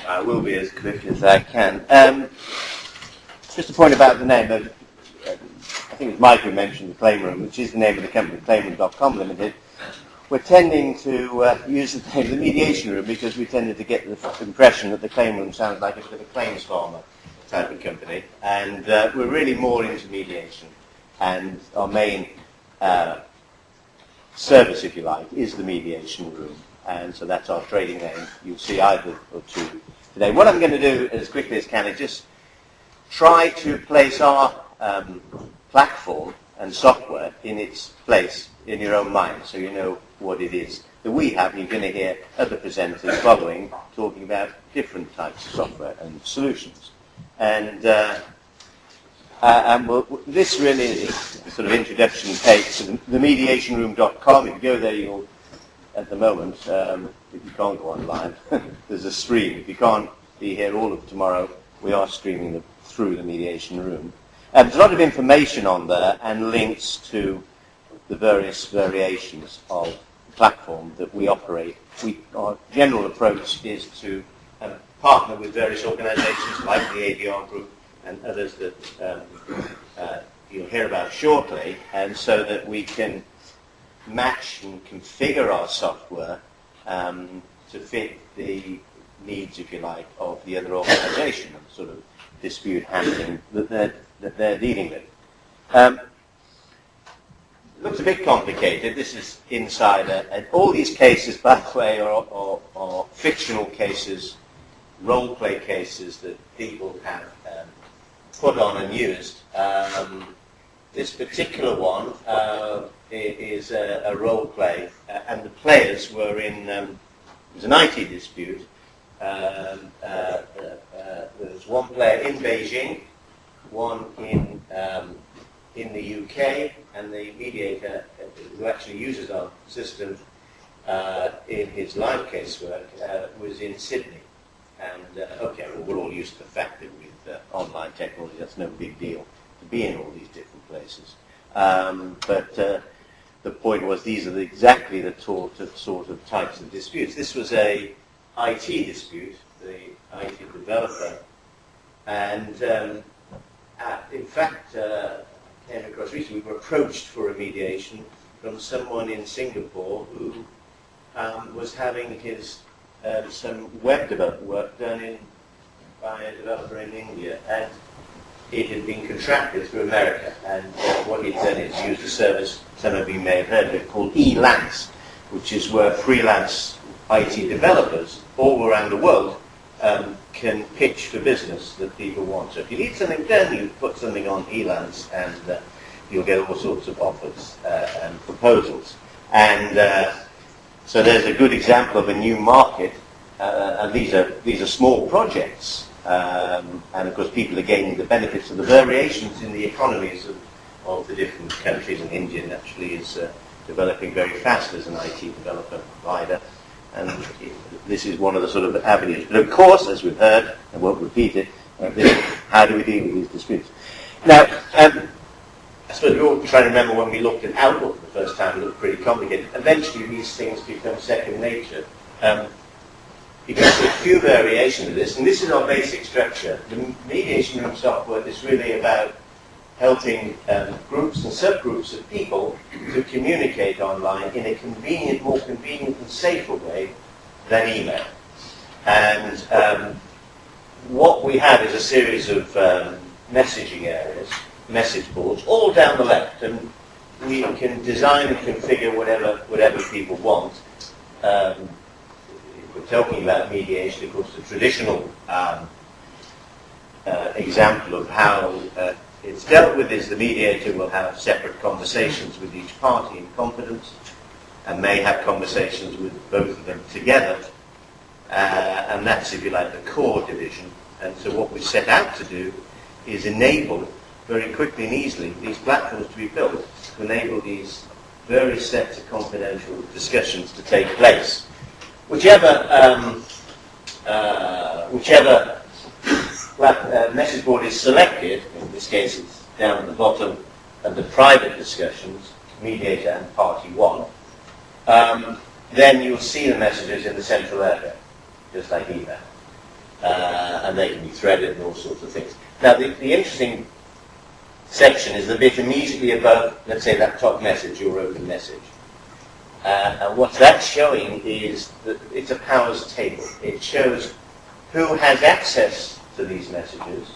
I will be as quick as I can. Just a point about the name. I think it was Mike who mentioned the Claim Room, which is the name of the company, claimroom.com Limited. We're tending to use the name of the Mediation Room because we tended to get the impression that the Claim Room sounds like a bit of a claims farmer type of company. And we're really more into mediation. And our main service, if you like, is the Mediation Room. And so that's our trading name. You'll see either or two today. What I'm going to do as quickly as can is just try to place our platform and software in its place in your own mind, so you know what it is that we have. You're going to hear other presenters following talking about different types of software and solutions. And this really is a sort of introduction page to the mediationroom.com. If you go there, you'll, at the moment, if you can't go online, there's a stream. If you can't be here all of tomorrow, we are streaming through the Mediation Room. There's a lot of information on there and links to the various variations of the platform that we operate. Our general approach is to partner with various organisations like the ADR Group and others that you'll hear about shortly, and so that we can match and configure our software to fit the needs, if you like, of the other organisation and sort of dispute handling that they're dealing with. Looks a bit complicated. This is Insider, and all these cases, by the way, are fictional cases, role-play cases that people have put on and used. This particular one is a role-play, and the players were in, it was an IT dispute. There was one player in Beijing, one in the UK, and the mediator who actually uses our system in his live casework was in Sydney. And okay, well, we're all used to the fact that with online technology, that's no big deal to be in all these different places. But the point was, these are exactly the sort of types of disputes. This was a IT dispute, the IT developer, and in fact, came across recently, we were approached for a mediation from someone in Singapore who was having his some web development work done by a developer in India, and it had been contracted through America. And what he'd done is used a service, some of you may have heard of it, called eLance, which is where freelance IT developers all around the world can pitch for business that people want. So if you need something done, you put something on eLance, and you'll get all sorts of offers and proposals. And so there's a good example of a new market, and these are small projects, and of course people are gaining the benefits of the variations in the economies of the different countries, and India naturally is developing very fast as an IT developer provider. And this is one of the sort of avenues. But of course, as we've heard, I won't repeat it, how do we deal with these disputes? Now, I suppose we all try to remember when we looked at Outlook the first time, it looked pretty complicated. Eventually, these things become second nature. You can see a few variations of this, and this is our basic structure. The mediation room software is really about helping groups and subgroups of people to communicate online in a convenient, more convenient and safer way than email. And what we have is a series of messaging areas, message boards, all down the left, and we can design and configure whatever people want. If we're talking about mediation, of course, the traditional example of how it's dealt with is the mediator will have separate conversations with each party in confidence, and may have conversations with both of them together, and that's, if you like, the core division. And so what we set out to do is enable very quickly and easily these platforms to be built to enable these various sets of confidential discussions to take place. Whichever message board is selected, in this case it's down at the bottom, under private discussions, mediator and party one, then you'll see the messages in the central area, just like email. and they can be threaded and all sorts of things. Now, the interesting section is the bit immediately above, let's say, that top message, your open message. And what that's showing is that it's a powers table. It shows who has access to these messages,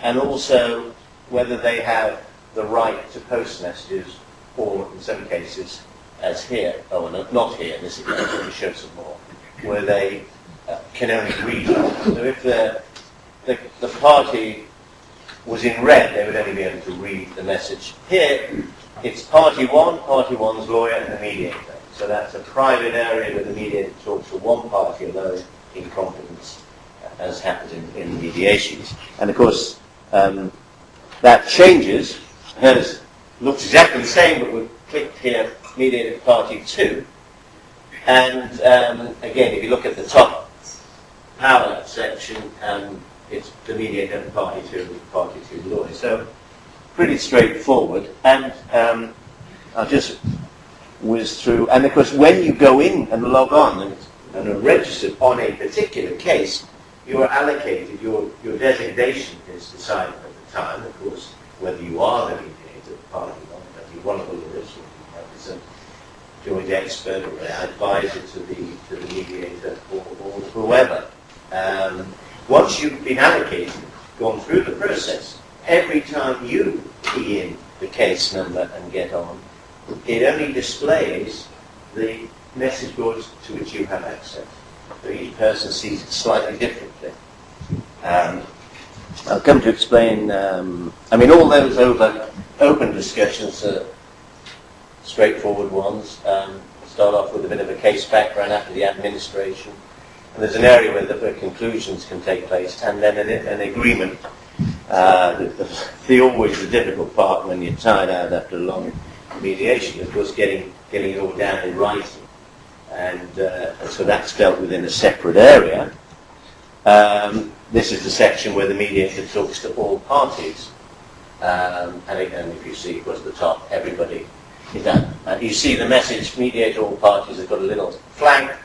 and also whether they have the right to post messages, or in some cases, as here, oh, no, not here, in this example, let me show some more, where they can only read. So if the party was in red, they would only be able to read the message. Here, it's party one's lawyer, and the mediator. So that's a private area where the mediator talks to one party alone in confidence, as happens in mediations. And of course, that changes. Hers looks exactly the same, but we've clicked here, mediator party 2. And again, if you look at the top power section, it's the mediator and party 2 lawyer. So pretty straightforward. And I'll just whiz through. And of course, when you go in and log on and are registered on a particular case, you are allocated, your designation is decided at the time, of course, whether you are the mediator, party one, whether you're one of the lawyers, or you have some joint expert or an advisor to the mediator, or whoever. Once you've been allocated, gone through the process, every time you key in the case number and get on, it only displays the message boards to which you have access. So each person sees it slightly differently. I'll come to explain, all those open discussions are straightforward ones. Start off with a bit of a case background after the administration. And there's an area where conclusions can take place, and then an agreement. Always the difficult part when you're tired out after a long mediation, of course, getting it all down in writing. And so that's dealt with in a separate area. This is the section where the mediator talks to all parties. And if you see, of course, the top, everybody is done. You see the message, mediator all parties, has got a little flag.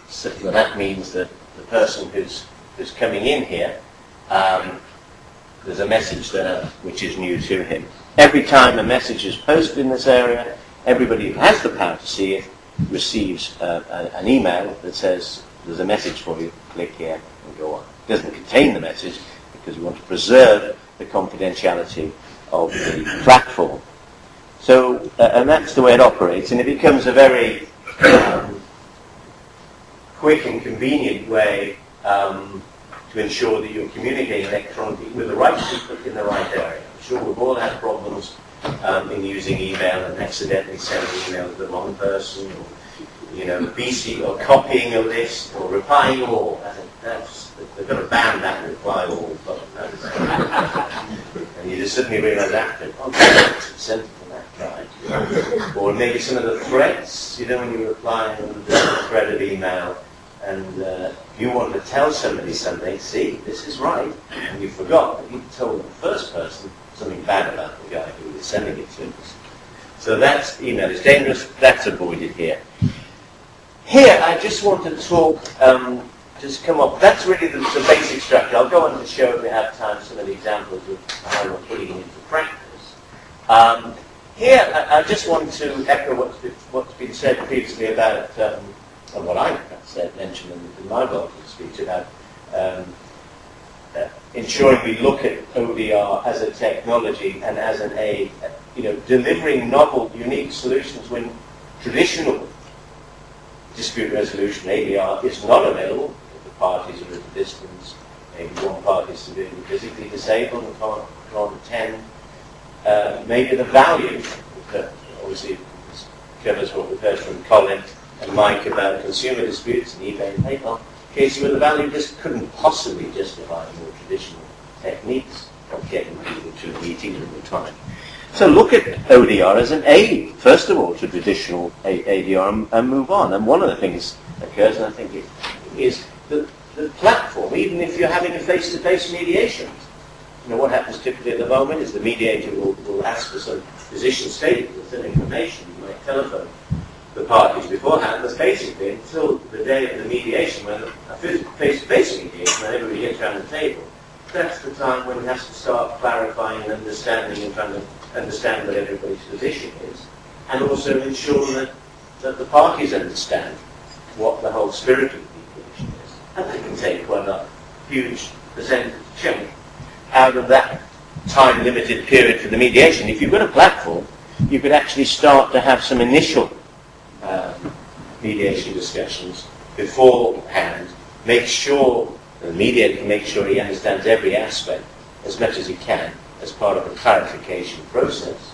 So that means that the person who's coming in here, there's a message there which is new to him. Every time a message is posted in this area, everybody who has the power to see it receives an email that says, there's a message for you, click here and go on. It doesn't contain the message because we want to preserve the confidentiality of the platform. So, and that's the way it operates, and it becomes a very quick and convenient way to ensure that you're communicating electronically with the right people in the right area. I'm sure we've all had problems in using email and accidentally sending email to the wrong person, or BC, or copying a list, or replying all. They're going to ban that reply all button. And you just suddenly realise after, sent it from that guy. Or maybe some of the threats, when you're replying on the thread of email, and you want to tell somebody something, see, this is right, and you forgot that you told the first person something bad about the guy who was sending it to us. So that's email. It's dangerous. That's avoided here. Here, I just want to talk, just come up. That's really the basic structure. I'll go on to show, if we have time, some of the examples of how we're putting it into practice. Here, I just want to echo what's been said previously about, and what I mentioned in my welcome speech about ensuring we look at ODR as a technology and as an aid, delivering novel, unique solutions when traditional dispute resolution, ADR, is not available. If the parties are at a distance, maybe one party is severely physically disabled and can't attend. Maybe the value, obviously this covers what we've heard from Colin and Mike about consumer disputes and eBay and PayPal, cases where the value just couldn't possibly justify more traditional techniques of getting people to a meeting at the time. So look at ODR as an aid, first of all, to traditional ADR and move on. And one of the things that occurs, and I think it is the platform, even if you're having a face-to-face mediation. What happens typically at the moment is the mediator will ask for some position statement or some information, like telephone the parties beforehand was basically until the day of the mediation, when a face-to-face mediation, when everybody gets around the table. That's the time when it has to start clarifying and understanding and trying to understand what everybody's position is, and also ensure that the parties understand what the whole spirit of the mediation is. And that can take quite a huge percentage chunk out of that time-limited period for the mediation. If you've got a platform, you could actually start to have some initial mediation discussions beforehand. Make sure the mediator can make sure he understands every aspect as much as he can as part of a clarification process,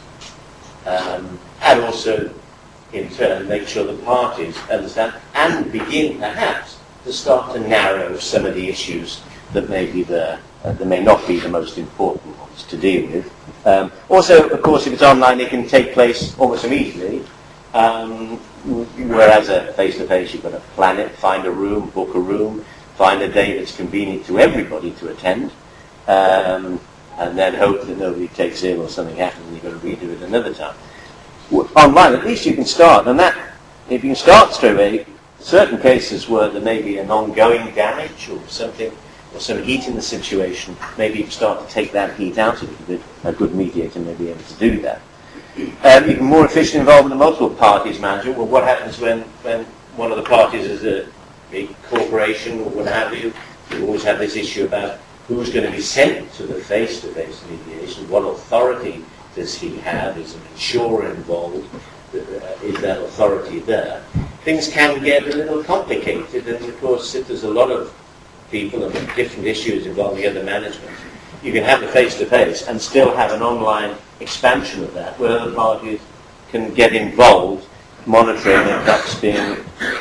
and also in turn make sure the parties understand and begin perhaps to start to narrow some of the issues that may be there, that may not be the most important ones to deal with. Also, of course, if it's online, it can take place almost immediately, whereas a face-to-face, you've got to plan it, find a room, book a room, find a day that's convenient to everybody to attend, and then hope that nobody takes ill or something happens and you've got to redo it another time. Online, at least you can start, and that, if you can start straight away, certain cases where there may be an ongoing damage or something, or some heat in the situation, maybe you can start to take that heat out of it. A good mediator may be able to do that. You can more efficient involvement of multiple parties management. Well, what happens when one of the parties is a big corporation or what have you? You always have this issue about who's going to be sent to the face-to-face mediation. What authority does he have? Is an insurer involved? Is that authority there? Things can get a little complicated, and of course, if there's a lot of people and different issues involving other management, you can have the face-to-face and still have an online expansion of that, where other parties can get involved, monitoring and perhaps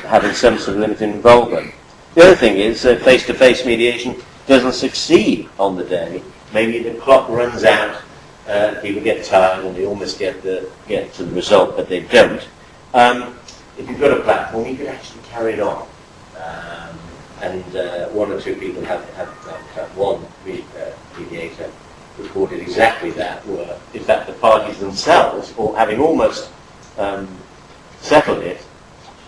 having some sort of limited involvement. The other thing is that face-to-face mediation doesn't succeed on the day. Maybe the clock runs out, people get tired and they almost get to the result, but they don't. If you've got a platform, you can actually carry it on. And one or two people have one mediator reported exactly that, where in fact the parties themselves, or having almost settled it,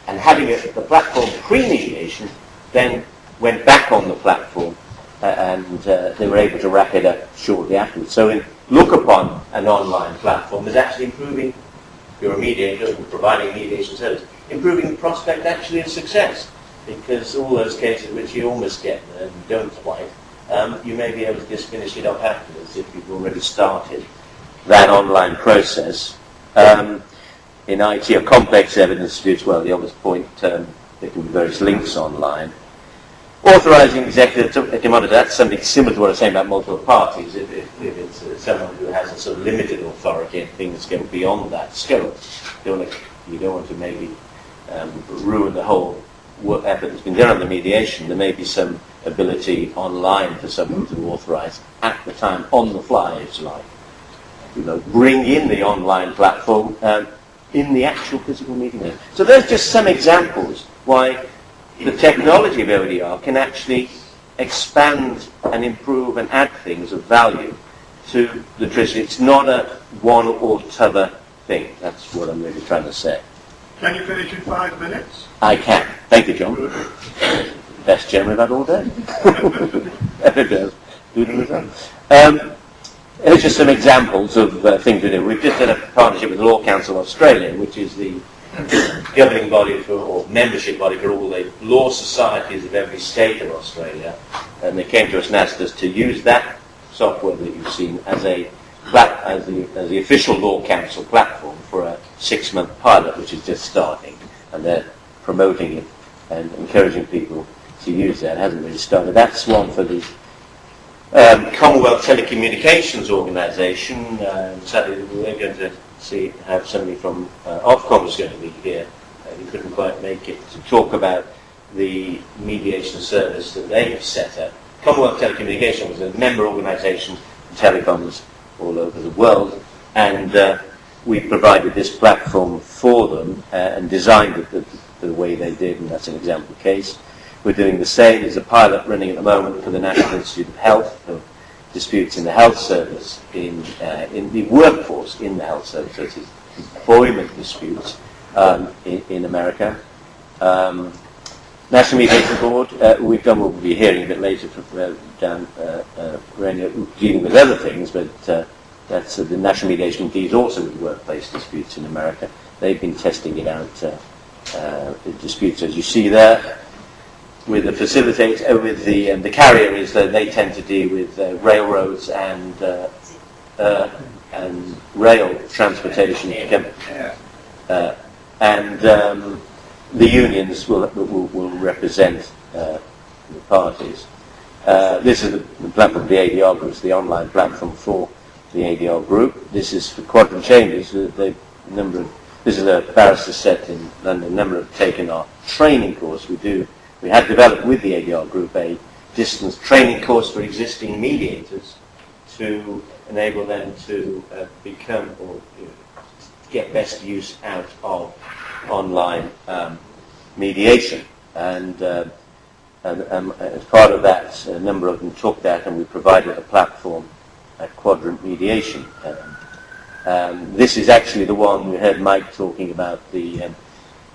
and having the platform pre-mediation, then went back on the platform and they were able to wrap it up shortly afterwards. So look upon an online platform as actually improving, if you're a mediator providing mediation service, improving the prospect actually of success. Because all those cases which you almost get there and you don't quite, you may be able to just finish it off afterwards if you've already started that online process. In IT or complex evidence disputes, well, the obvious point, there can be various links online. Authorising executive to monitor, that's something similar to what I was saying about multiple parties. If it's someone who has a sort of limited authority and things go beyond that scope, you don't want to maybe ruin the whole work effort that's been done on the mediation. There may be some ability online for someone to authorise at the time, on the fly, if you like. Bring in the online platform in the actual physical meeting. So there's just some examples why the technology of ODR can actually expand and improve and add things of value to the tradition. It's not a one or t'other thing. That's what I'm really trying to say. Can you finish in 5 minutes? I can. Thank you, John. Best gem we've had all day. Here's just some examples of things we do. We've just done a partnership with the Law Council of Australia, which is the governing body or membership body for all the law societies of every state of Australia. And they came to us and asked us to use that software that you've seen as the official Law Council platform for a 6-month pilot, which is just starting, and they're promoting it and encouraging people to use that. It hasn't really started. That's one for the Commonwealth Telecommunications Organisation. Sadly, we're going to have somebody from Ofcom is going to be here. He couldn't quite make it to talk about the mediation service that they have set up. Commonwealth Telecommunications is a member organisation for telecoms all over the world, and we provided this platform for them and designed it the way they did, and that's an example case. We're doing the same. There's a pilot running at the moment for the National Institute of Health for disputes in the health service, in the workforce in the health service, so it's employment disputes, in America. National Mediation Board, we've done what we'll be hearing a bit later from Dan Rania, dealing with other things, but that's the National Mediation deals also with workplace disputes in America. They've been testing it out, disputes as you see there. With the facilitator, with the carrier is that they tend to deal with railroads and rail transportation, and the unions will represent the parties. This is the platform, the ADR group, the online platform for the ADR group. This is for Quadrant Chambers. This is a barrister set in London. A number have taken our training course. We had developed with the ADR group a distance training course for existing mediators to enable them to become or get best use out of online mediation. And as part of that, a number of them took that, and we provided a platform at Quadrant Mediation. This is actually the one we heard Mike talking about, the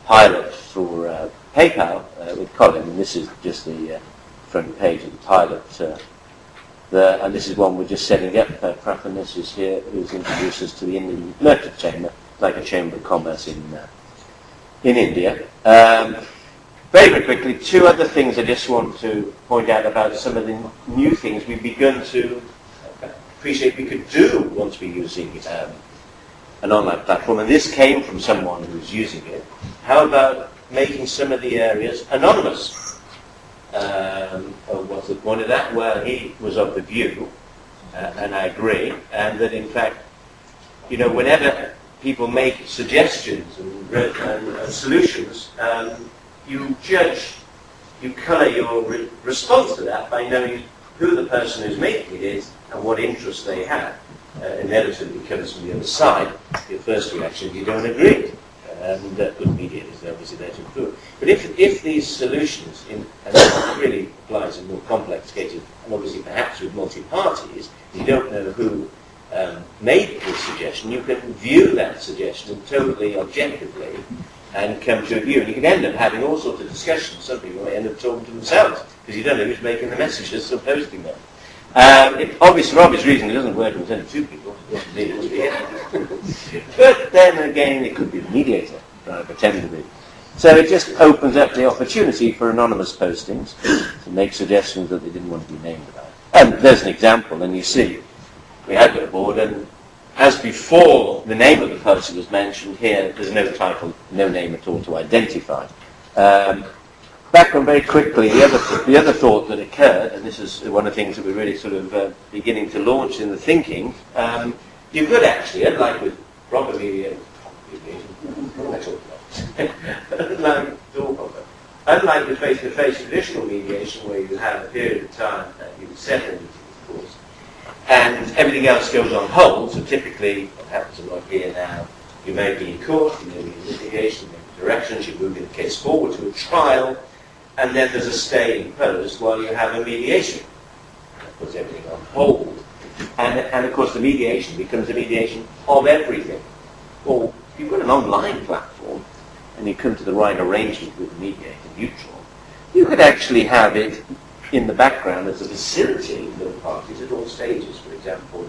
pilot for PayPal with Colin, and this is just the front page of the pilot. And this is one we're just setting up. Pratham is here, who's introduced us to the Indian Merchant Chamber, like a Chamber of Commerce in India. Very quickly, two other things I just want to point out about some of the new things we've begun to appreciate we could do once we're using an online platform, and this came from someone who's using it. How about making some of the areas anonymous? What's the point of that? Well, he was of the view, and I agree, and that in fact, whenever people make suggestions and solutions, you colour your response to that by knowing who the person who's making it is and what interest they have. Inevitably comes from the other side. Your first reaction, you don't agree. And good mediators are obviously there to improve. But if these solutions, and that really applies in more complex cases, and obviously perhaps with multi-parties, you don't know who made this suggestion, you can view that suggestion totally objectively and come to a view. And you can end up having all sorts of discussions. Some people may end up talking to themselves because you don't know who's making the messages or posting them. For obvious reasons, it doesn't work when there's only two people. But then again, it could be the mediator trying to pretend to be. So it just opens up the opportunity for anonymous postings to make suggestions that they didn't want to be named about. And there's an example, and you see, we had got a board, and as before the name of the person was mentioned, here there's no title, no name at all to identify. Background very quickly, the other thought that occurred, and this is one of the things that we're really sort of beginning to launch in the thinking, you could actually, unlike with proper mediation, unlike with face-to-face traditional mediation where you have a period of time that you set a meeting, of course, and everything else goes on hold, so typically what happens a lot here now, you may be in court, you may be in litigation, you may be directions, you're moving the case forward to a trial, and then there's a stay imposed while you have a mediation. That puts everything on hold. And of course the mediation becomes a mediation of everything. Or if you've got an online platform and you come to the right arrangement with the mediator neutral, you could actually have it in the background as a facilitating the parties at all stages, for example.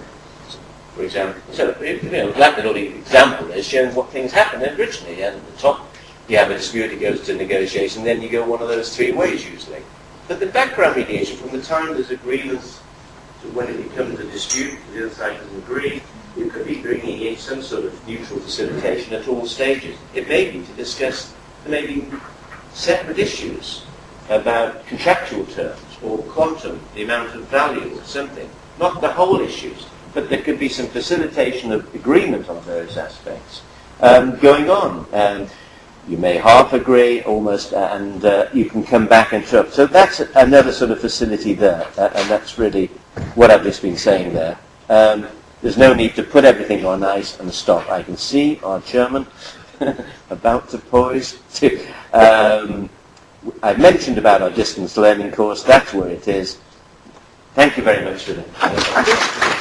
So that little example is showing what things happened originally, and at the top you have a dispute, it goes to negotiation, then you go one of those three ways usually. But the background mediation, from the time there's agreements to when it becomes a dispute, the other side doesn't agree, you could be bringing in some sort of neutral facilitation at all stages. It may be to discuss maybe separate issues about contractual terms or quantum, the amount of value or something. Not the whole issues, but there could be some facilitation of agreement on various aspects going on. You may half agree, almost, and you can come back and talk. So that's another sort of facility there, and that's really what I've just been saying there. There's no need to put everything on ice and stop. I can see our chairman about to poise. I've mentioned about our distance learning course. That's where it is. Thank you very much for that.